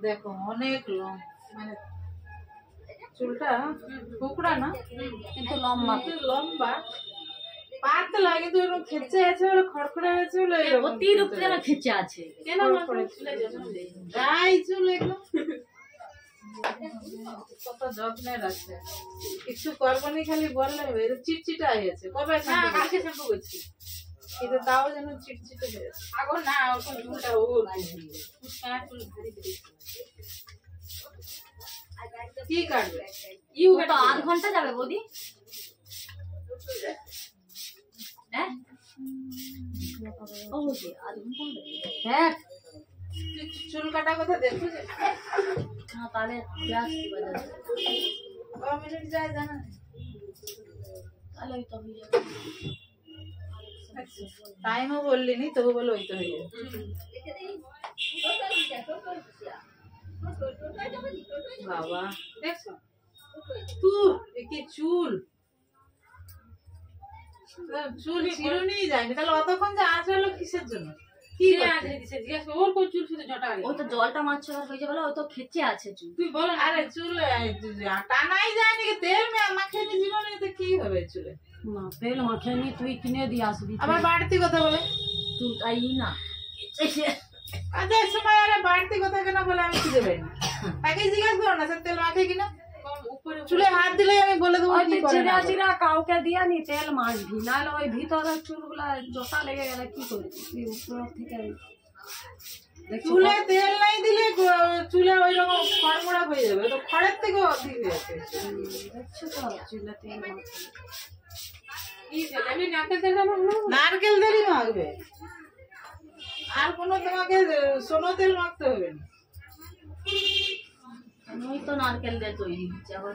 দেখো অনেক লং, মানে চুলটা কুকড়া না কিন্তু লম্বা, লম্বা, পাতলা কিন্তু এরকম খেচে আছে, খড়খড়ে আছে বলে এরকম অতির উপরে আমার খেচে আছে। কেন ড্রাই চুল একদম। কত যত্নের আছে, কিছু করবনি, খালি বললে হবে। চিটচিটা হয়েছে, কবে কালকে শ্যাম্পু করছি, কিন্তু তাও যেন চিটচিটে হয়েছে। এখন না এখন চুলটা কি কাটবে? ইউ তো আধ ঘন্টা যাবে বৌদি। হ্যাঁ ও বৌদি আধ ঘন্টা হবে। হ্যাঁ চুল কাটা কথা দেখো যে, হ্যাঁ তাহলে গ্লাস কি বাজাবে, ক মিনিট যায় জানা নেই। তাহলে ওই তো হয়ে যাবে। টাইমও বললি নি, তবু বলে ওই তো হয়ে যাবে। বাবা দেখছো তুই কি চুল, চুল চিরুনি যায়নি, তাহলে অতক্ষণ যে আঁচড়ালো কিসের জন্য? কি ওর কোন চুল শুধু জটা, ও তো জলটা মারছে আর হয়ে যাবে, ও তো খেচে আছে চুল। তুই বল। আরে চুল টানাই যায়নি, তেল মাখিয়ে নি জীবনে, তো কি হবে চুলে? না তেল মাখে নি, তুই কিনে দিয়ে আসবি। আবার বাড়তি কথা বলে তুই তাই না কাজের সময়, আরে বাড়তি কথা কেন বলে আমি খুঁজে পাইনি। তাকে জিজ্ঞাসা করো না, তেল মাখে কিনা, চুলে হাত দিলে আমি বলে দেবো কি করে। চিরা চিরা কাউকে দিয়া নি তেল মাখবি, নাহলে ওই ভিতরের চুলগুলা জটা লেগে গেলে কি করবি তুই? উপর থেকে চুলে তেল নাই দিলে চুলে ওই রকম খড়মড়া হয়ে যাবে, তো খড়ের থেকে অধিক হয়েছে। দেখছো তো চুলে তেল মাখবি, নারকেল তেলই মাখবে, আর কোনো তোমাকে সোনো তেল মাখতে হবে না। ওই তো নারকেল দিয়ে তৈরি হচ্ছে আবার।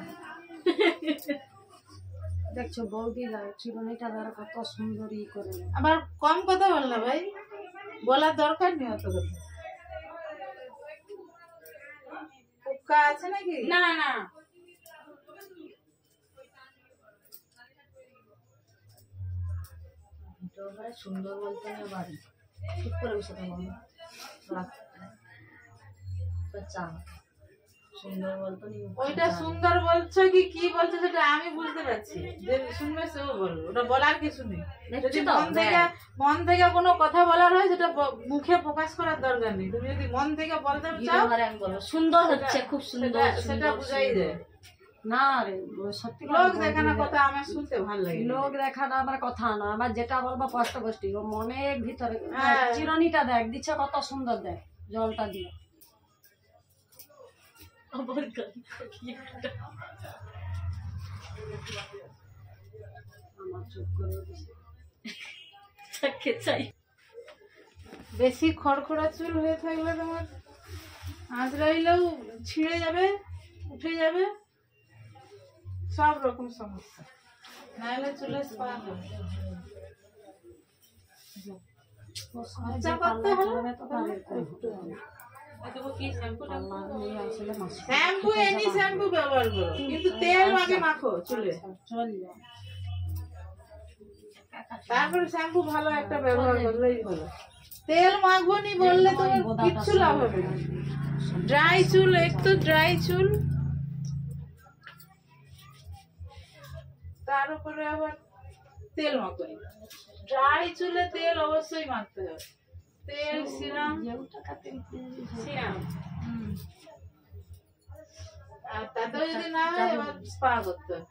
দেখছো বৌদি চিরুনিটা ধরো কত সুন্দর ই করে, আবার কম কথা বল না ভাই, বলার দরকার নেই অত কথা। পোকা আছে নাকি? না না, সুন্দর বলতে না বাড়ি ঠিক করে বসে থাকবো চা সুন্দর বলতো নি। ওইটা সুন্দর বলছো কি কি বলছো সেটা আমি বুঝতে পারছি, যে শুনবে সেও বলবো, ওটা বলার কিছু নেই। যদি মন থেকে কোনো কথা বলার হয় সেটা মুখে প্রকাশ করার দরকার নেই। তুমি যদি মন থেকে বলতে চাও আমি বলবো সুন্দর হচ্ছে, খুব সুন্দর, সেটা বুঝাই যায়। না রে সত্যি লোক দেখানো কথা আমার শুনতে ভালো লাগে। লোক দেখানো আমার কথা না, আমার যেটা বলবো কষ্ট কষ্টি ও মনের ভিতরে। চিরুনিটা দেখ দিচ্ছে কত সুন্দর, দেখ জলটা দিয়ে আমার চুপ করে চাই। বেশি খড়খড়া চুল হয়ে থাকলে তোমার আঁচড়াইলেও ছিঁড়ে যাবে, উঠে যাবে, সব রকম সমস্যা। নাহলে চুলে স্পা হবে, করতে হলে শ্যাম্পু এনি শ্যাম্পু ব্যবহার করো, কিন্তু তেল আগে মাখো চুলে, তারপরে শ্যাম্পু ভালো একটা ব্যবহার করলেই ভালো। তেল মাখবো নি বললে তোমার কিচ্ছু লাভ হবে না। ড্রাই চুল, একটু ড্রাই চুল, তার উপরে আবার তেল মাখো। ড্রাই চুলে তেল অবশ্যই মাখতে হবে, তেল সিরাম সিরাম। আর তাতেও যদি না হয় এবার স্পা করতে হবে।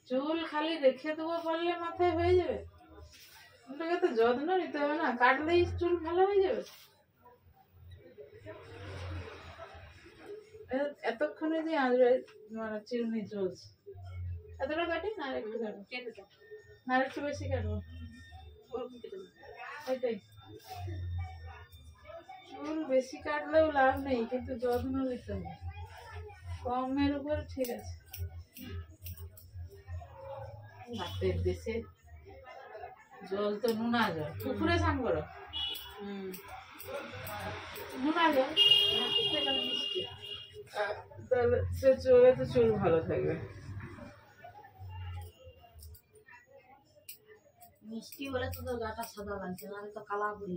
চুল খালি রেখে দেবো বললে মাথায় হয়ে যাবে? ওটাকে তো যত্ন নিতে হবে না, কাটলেই চুল ভালো হয়ে যাবে। এতক্ষণে যে মানে চিরুনি চলছে, এতটা কাটি না, একটু কাটবো, না একটু বেশি কাটবো, এটাই। চুল বেশি কাটলেও লাভ নেই, কিন্তু যত্ন নিতে হবে। কমের উপর ঠিক আছে। ভাতের দেশে জল তো নুনা জল, পুকুরে স্নান করো, নুনা জল, মিষ্টি, তাহলে সে চলে তো চুল ভালো থাকবে। মিষ্টি বলে তো তোর গাটা সাদা লাগছে, নাহলে তো কালা পড়ে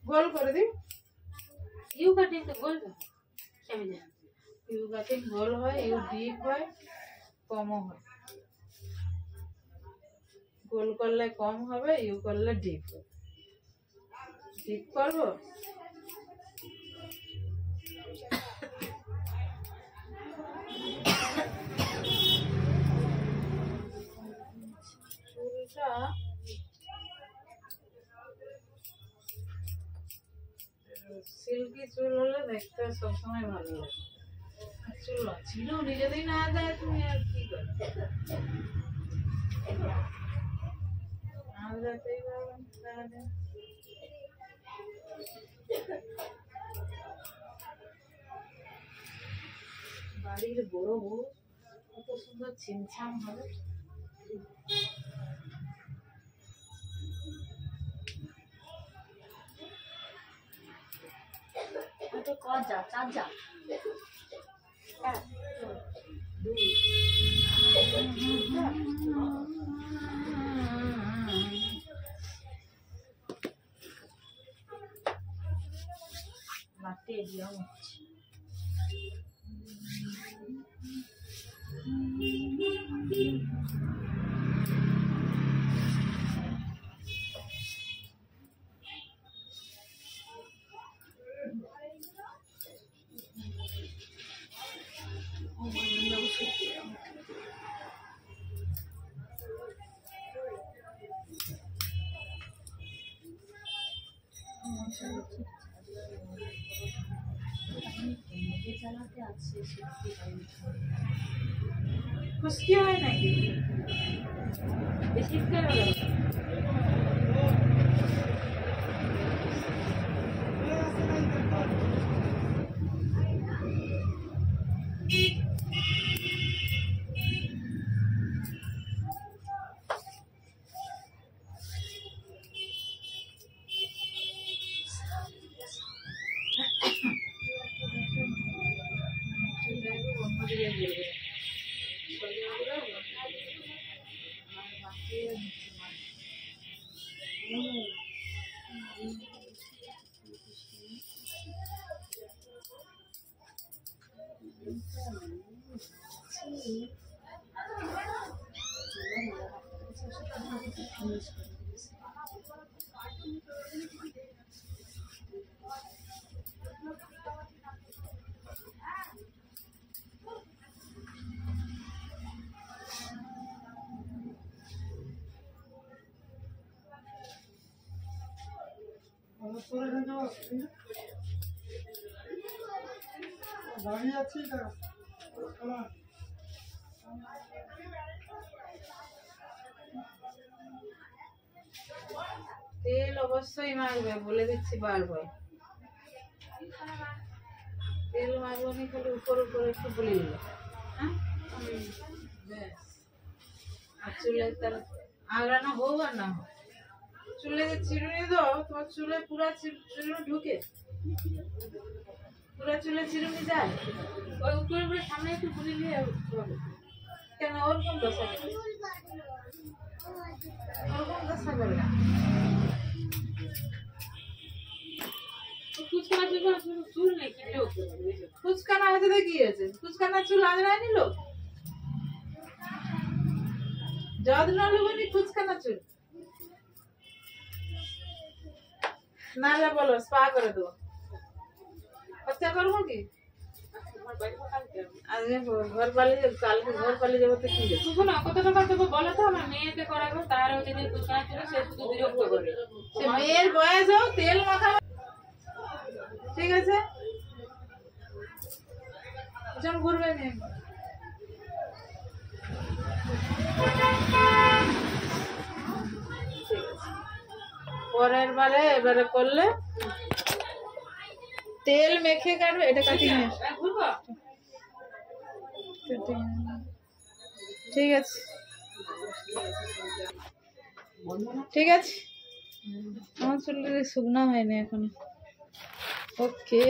গোল করে দিই। ইউ কাটিং তো গোল তো ইউ কাটিং গোল হয়, ইউ ডিপ হয়, কমও হয়। গোল করলে কম হবে, ইউ করলে ডিপ হবে। ডিপ করবো, চুলটা সিল্কি চুল হলে দেখতে সবসময় ভালো লাগে। চুল চিরুনি যদি না দেয় তুমি আর কি করবে? যেতেই পারবেন তাহলে। বাড়ির বড় বউ কত সুন্দর ছিমছাম হবে। যা চার যা লাটে দিয়া হচ্ছে। খুশকি হয় নাকি? শীতকালে দাঁড়িয়ে আছি না। তেল অবশ্যই মাখবে, বলে দিচ্ছি বারবার। তেল মাখবো নি, খালি উপর উপর একটু বলে দিল। হ্যাঁ ব্যাস। আর চুলে তার আগ্রানো হোক আর না হোক, চুলে যে চিরুনি দাও, তোমার চুলে পুরা চিরুনি ঢুকে, পুরা চুলে চিরুনি যায়, ওই উপরে উপরে সামনে একটু বলে দিয়ে কেন ওরকম দশা করে, ওরকম দশা করে না। চুল নাকি ফুচকানা হয়েছে তো কি হয়েছে? ফুচকানা চুল আঁচড়ায় নিল, যত্ন নেবনি ফুচকানা চুল। নাহলে বলো স্পা করে দেবো, খরচা করবো কি? আজকে ঘর পালিয়ে যাবো, কালকে ঘর পালিয়ে যাবো তো কি যাবো না, কত টাকা দেবো বলো তো? আমার মেয়েকে করাবো, তার হচ্ছে যে ফুচকানা চুল সে শুধু বিরক্ত করবে। সে মেয়ের বয়স হোক, তেল মাখা, ঠিক আছে? যখন ঘুরবে নি পরের বারে, এবারে করলে তেল মেখে কাটবে। এটা কাটিং ঠিক আছে ঠিক আছে, আমার চুলটা শুকনো হয়নি এখনো। ওকে।